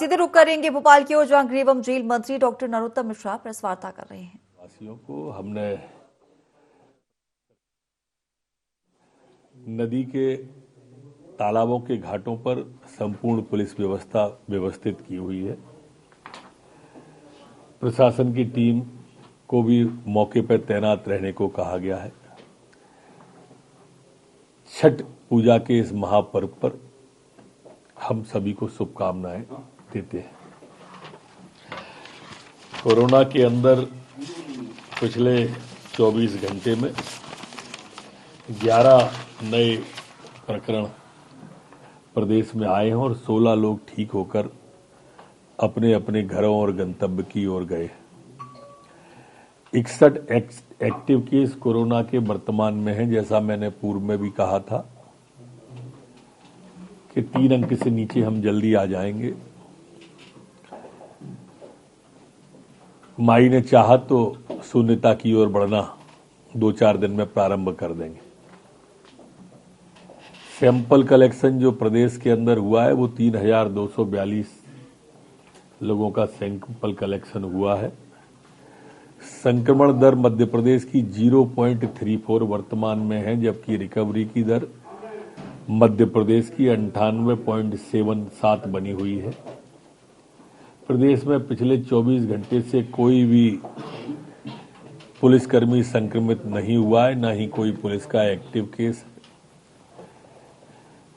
सीधे रुक करेंगे भोपाल की ओर, जहां गृह एवं जेल मंत्री डॉक्टर नरोत्तम मिश्रा प्रेस वार्ता कर रहे हैं। वासियों को हमने नदी के तालाबों के घाटों पर संपूर्ण पुलिस व्यवस्था व्यवस्थित की हुई है। प्रशासन की टीम को भी मौके पर तैनात रहने को कहा गया है। छठ पूजा के इस महापर्व पर हम सभी को शुभकामनाएं देते हैं। कोरोना के अंदर पिछले 24 घंटे में 11 नए प्रकरण प्रदेश में आए हैं और 16 लोग ठीक होकर अपने अपने घरों और गंतव्य की ओर गए। 61 एक्टिव केस कोरोना के वर्तमान में हैं। जैसा मैंने पूर्व में भी कहा था कि 3 अंक से नीचे हम जल्दी आ जाएंगे। माई ने चाहा तो शून्यता की ओर बढ़ना 2-4 दिन में प्रारंभ कर देंगे। सैंपल कलेक्शन जो प्रदेश के अंदर हुआ है वो 3242 लोगों का सैंपल कलेक्शन हुआ है। संक्रमण दर मध्य प्रदेश की 0.34 वर्तमान में है, जबकि रिकवरी की दर मध्य प्रदेश की 98.77 बनी हुई है। प्रदेश में पिछले 24 घंटे से कोई भी पुलिसकर्मी संक्रमित नहीं हुआ है, न ही कोई पुलिस का एक्टिव केस।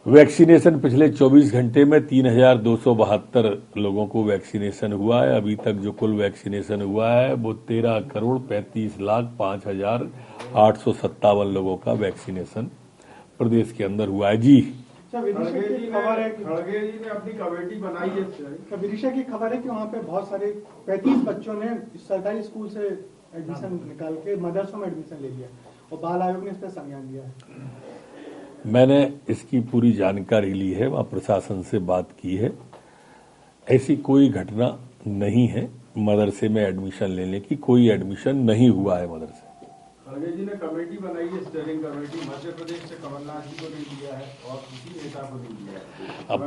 वैक्सीनेशन पिछले 24 घंटे में 3272 लोगों को वैक्सीनेशन हुआ है। अभी तक जो कुल वैक्सीनेशन हुआ है वो 13,35,05,857 लोगों का वैक्सीनेशन प्रदेश के अंदर हुआ है। जी खड़गे जी ने अपनी कमेटी बनाई है। विदिशा की खबर है कि वहाँ पे बहुत सारे 35 बच्चों ने सरकारी स्कूल से एडमिशन निकाल के मदरसों में एडमिशन ले लिया और बाल आयोग ने इस पर संज्ञान लिया है। मैंने इसकी पूरी जानकारी ली है, वहाँ प्रशासन से बात की है। ऐसी कोई घटना नहीं है। मदरसे में एडमिशन लेने की कोई एडमिशन नहीं हुआ है मदरसे। खड़गे जी ने कमेटी बनाई है, स्टीयरिंग कमेटी। मध्य प्रदेश से कमलनाथ जी को नहीं दिया है और किसी नेता को नहीं दिया है। अब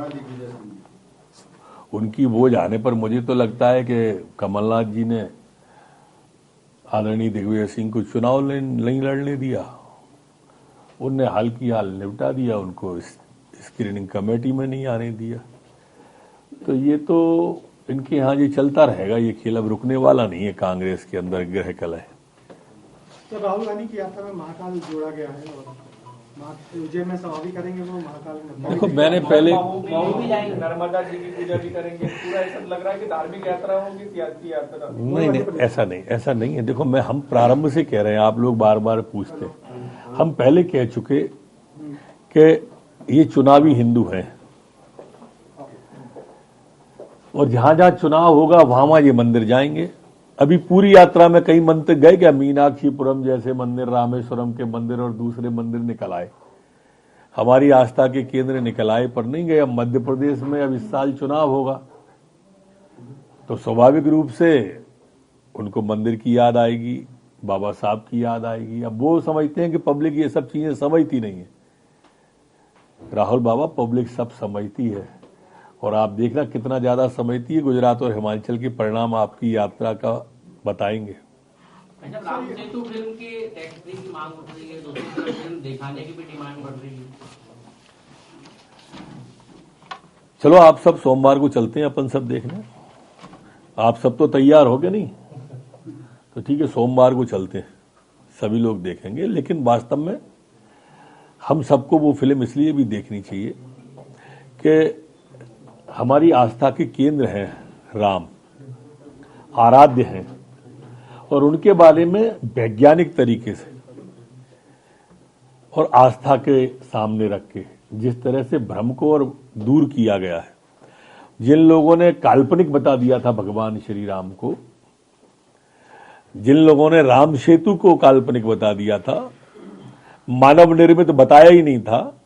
उनकी बोझ आने पर मुझे तो लगता है कि कमलनाथ जी ने आदरणीय दिग्विजय सिंह को चुनाव नहीं लड़ने दिया। उनने हाल की हाल निपटा दिया, उनको स्क्रीनिंग कमेटी में नहीं आने दिया। तो ये तो इनके यहाँ ये चलता रहेगा, ये खेल अब रुकने वाला नहीं है। कांग्रेस के अंदर गृह कलह है। तो राहुल गांधी की यात्रा में महाकाल जोड़ा गया है और उज्जैन में सभा भी करेंगे वो महाकाल में। देखो, मैंने पहले नर्मदा जी की पूजा भी करेंगे। पूरा ऐसा लग रहा है कि धार्मिक यात्रा होगी, तीर्थ यात्रा। नहीं, ऐसा नहीं है। देखो, हम प्रारंभ से कह रहे हैं, आप लोग बार बार पूछते हैं। हम पहले कह चुके कि ये चुनावी हिंदू हैं और जहां जहां चुनाव होगा वहां ये मंदिर जाएंगे। अभी पूरी यात्रा में कई मंदिर गए क्या? मीनाक्षीपुरम जैसे मंदिर, रामेश्वरम के मंदिर और दूसरे मंदिर निकल आए, हमारी आस्था के केंद्र निकल आए, पर नहीं गए। अब मध्य प्रदेश में अब इस साल चुनाव होगा तो स्वाभाविक रूप से उनको मंदिर की याद आएगी, बाबा साहब की याद आएगी। अब वो समझते हैं कि पब्लिक ये सब चीजें समझती नहीं है। राहुल बाबा, पब्लिक सब समझती है और आप देखना कितना ज्यादा समझती है। गुजरात और हिमाचल के परिणाम आपकी यात्रा का बताएंगे। राम सेतु फिल्म की टैक्स फ्री की मांग उठ रही है, दूसरी तरफ फिल्म दिखाने की भी डिमांड बढ़ रही है। चलो, आप सब सोमवार को चलते हैं, अपन सब देखने। आप सब तो तैयार हो गए? नहीं तो ठीक है, सोमवार को चलते हैं, सभी लोग देखेंगे। लेकिन वास्तव में हम सबको वो फिल्म इसलिए भी देखनी चाहिए कि हमारी आस्था के केंद्र हैं राम, आराध्य हैं, और उनके बारे में वैज्ञानिक तरीके से और आस्था के सामने रख के जिस तरह से भ्रम को और दूर किया गया है। जिन लोगों ने काल्पनिक बता दिया था भगवान श्री राम को, जिन लोगों ने राम सेतु को काल्पनिक बता दिया था, मानव निर्मित बताया ही नहीं था,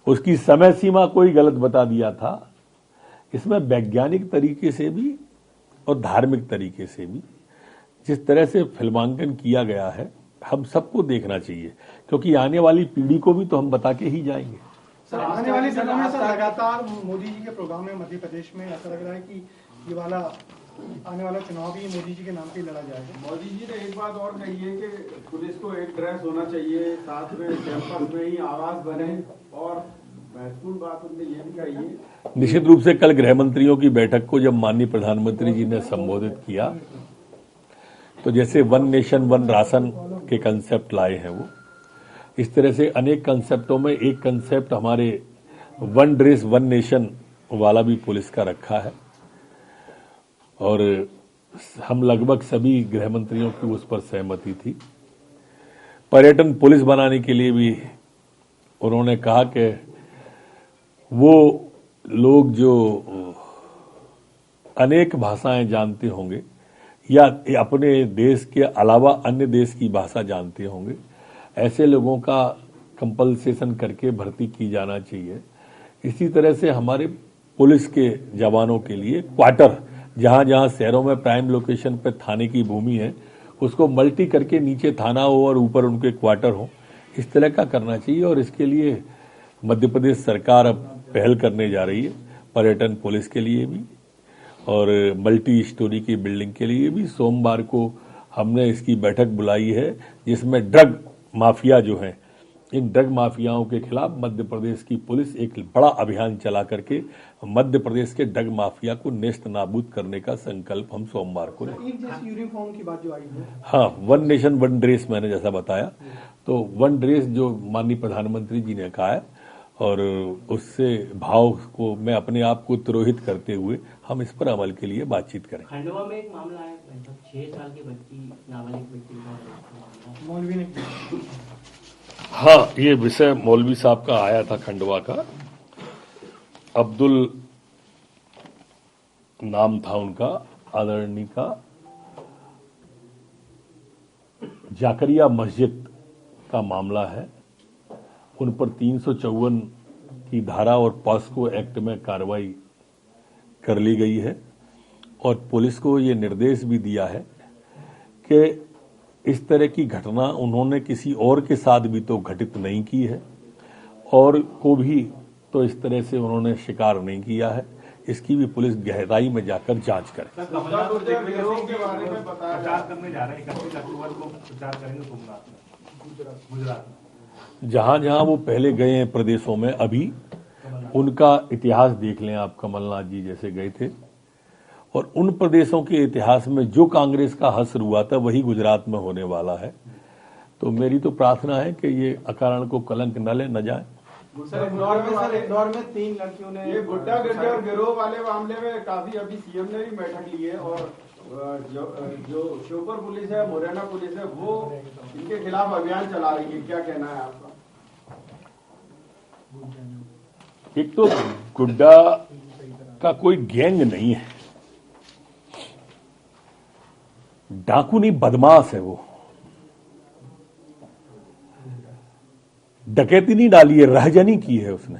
उसकी समय सीमा कोई गलत बता दिया था। इसमें वैज्ञानिक तरीके से भी और धार्मिक तरीके से भी जिस तरह से फिल्मांकन किया गया है, हम सबको देखना चाहिए, क्योंकि आने वाली पीढ़ी को भी तो हम बता के ही जाएंगे। सर आने वाले दिनों में सर लगातार मोदी जी के प्रोग्राम में मध्य प्रदेश में ऐसा लग रहा है कि ये वाला आने वाला चुनाव भी मोदी जी के नाम पे लड़ा जाएगा। मोदी जी ने एक बात और कही है कि पुलिस को एक ड्रेस होना चाहिए, साथ में कैंपस में ही आवास बने, और महत्वपूर्ण बात उनने ये भी कही है। निश्चित रूप से कल गृह मंत्रियों की बैठक को जब माननीय प्रधानमंत्री जी ने संबोधित किया तो जैसे वन नेशन वन राशन के कंसेप्ट लाए हैं वो, इस तरह से अनेक कंसेप्टों में एक कंसेप्ट हमारे वन ड्रेस वन नेशन वाला भी पुलिस का रखा है, और हम लगभग सभी गृह मंत्रियों की उस पर सहमति थी। पर्यटन पुलिस बनाने के लिए भी उन्होंने कहा कि वो लोग जो अनेक भाषाएं जानते होंगे या अपने देश के अलावा अन्य देश की भाषा जानते होंगे, ऐसे लोगों का कंपल्सेशन करके भर्ती की जाना चाहिए। इसी तरह से हमारे पुलिस के जवानों के लिए क्वार्टर, जहां जहां शहरों में प्राइम लोकेशन पर थाने की भूमि है, उसको मल्टी करके नीचे थाना हो और ऊपर उनके क्वार्टर हो, इस तरह का करना चाहिए। और इसके लिए मध्य प्रदेश सरकार अब पहल करने जा रही है, पर्यटन पुलिस के लिए भी और मल्टी स्टोरी की बिल्डिंग के लिए भी। सोमवार को हमने इसकी बैठक बुलाई है, जिसमें ड्रग माफिया जो हैं, इन ड्रग माफियाओं के खिलाफ मध्य प्रदेश की पुलिस एक बड़ा अभियान चला करके मध्य प्रदेश के ड्रग माफिया को नेस्त नाबूद करने का संकल्प हम सोमवार को लें। एक जैसी यूनिफॉर्म की बात जो आई है, हाँ, वन नेशन वन ड्रेस मैंने जैसा बताया, तो वन ड्रेस जो माननीय प्रधानमंत्री जी ने कहा है, और उससे भाव को मैं अपने आप को तिरोहित करते हुए हम इस पर अमल के लिए बातचीत करें। खंडवा में एक मामला है, 6 साल की बच्ची, नाबालिग बच्ची का मौलवी ने हाँ, ये विषय मौलवी साहब का आया था खंडवा का। अब्दुल नाम था उनका, आदरणीय का। जाकरिया मस्जिद का मामला है, उन पर 354 की धारा और पॉस्को एक्ट में कार्रवाई कर ली गई है, और पुलिस को ये निर्देश भी दिया है कि इस तरह की घटना उन्होंने किसी और के साथ भी तो घटित नहीं की है, और को भी तो इस तरह से उन्होंने शिकार नहीं किया है। इसकी भी पुलिस गहराई में जाकर जांच करे। प्रचार करने जा रहे हैं, 31 अक्टूबर को प्रचार करेंगे सोमनाथ में, गुजरात में। जहां जहां वो पहले गए हैं प्रदेशों में, अभी उनका इतिहास देख लें आप। कमलनाथ जी जैसे गए थे, और उन प्रदेशों के इतिहास में जो कांग्रेस का हश्र हुआ था वही गुजरात में होने वाला है। तो मेरी तो प्रार्थना है कि ये अकारण को कलंक न ले, न जाए। सर इंदौर में 3 लड़कियों ने ये गुड्डा गिरजे और गिरोह वाले मामले में काफी अभी सीएम ने भी बैठक ली है, और जो श्योपुर पुलिस है, मुरैना पुलिस है, वो इनके खिलाफ अभियान चला रही है। क्या कहना है आपका? एक तो गुड्डा का कोई गैंग नहीं है, डाकू नहीं, बदमाश है वो। डकैती नहीं डाली है, राहजनी की है उसने,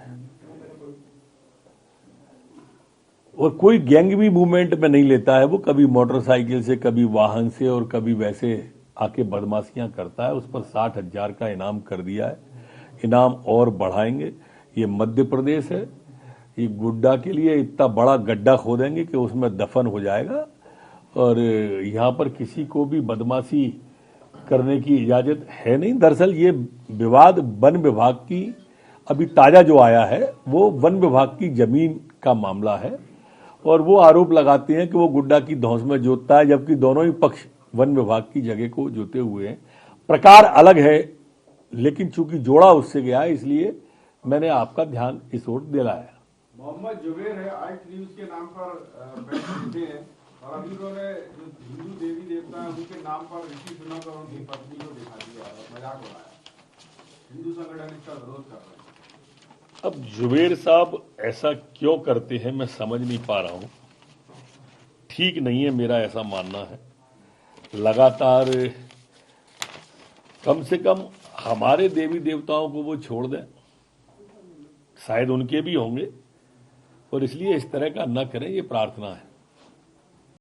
और कोई गैंग भी मूवमेंट में नहीं लेता है। वो कभी मोटरसाइकिल से, कभी वाहन से, और कभी वैसे आके बदमाशियां करता है। उस पर 60,000 का इनाम कर दिया है, इनाम और बढ़ाएंगे। ये मध्य प्रदेश है, ये गुड्डा के लिए इतना बड़ा गड्ढा खोदेंगे कि उसमें दफन हो जाएगा, और यहां पर किसी को भी बदमाशी करने की इजाजत है नहीं। दरअसल ये विवाद वन विभाग की, अभी ताजा जो आया है वो वन विभाग की जमीन का मामला है, और वो आरोप लगाते हैं कि वो गुड्डा की धौंस में जोतता है, जबकि दोनों ही पक्ष वन विभाग की जगह को जोते हुए हैं। प्रकार अलग है, लेकिन चूंकि जोड़ा उससे गया है, इसलिए मैंने आपका ध्यान इस ओर दिलाया। मोहम्मद जुबेर है, आइट न्यूज के नाम पर बैठते हैं, और अभी उन्होंने जो हिंदू देवी देवता है उनके नाम पर ऋषि सुनक और उनकी पत्नी को दिखा दिया और मजाक उड़ाया। हिंदू संगठन इसका विरोध कर रहे हैं। अब जुबेर साहब ऐसा क्यों करते हैं मैं समझ नहीं पा रहा हूं। ठीक नहीं है, मेरा ऐसा मानना है। लगातार कम से कम हमारे देवी देवताओं को वो छोड़ दें, शायद उनके भी होंगे, और इसलिए इस तरह का न करें, ये प्रार्थना है।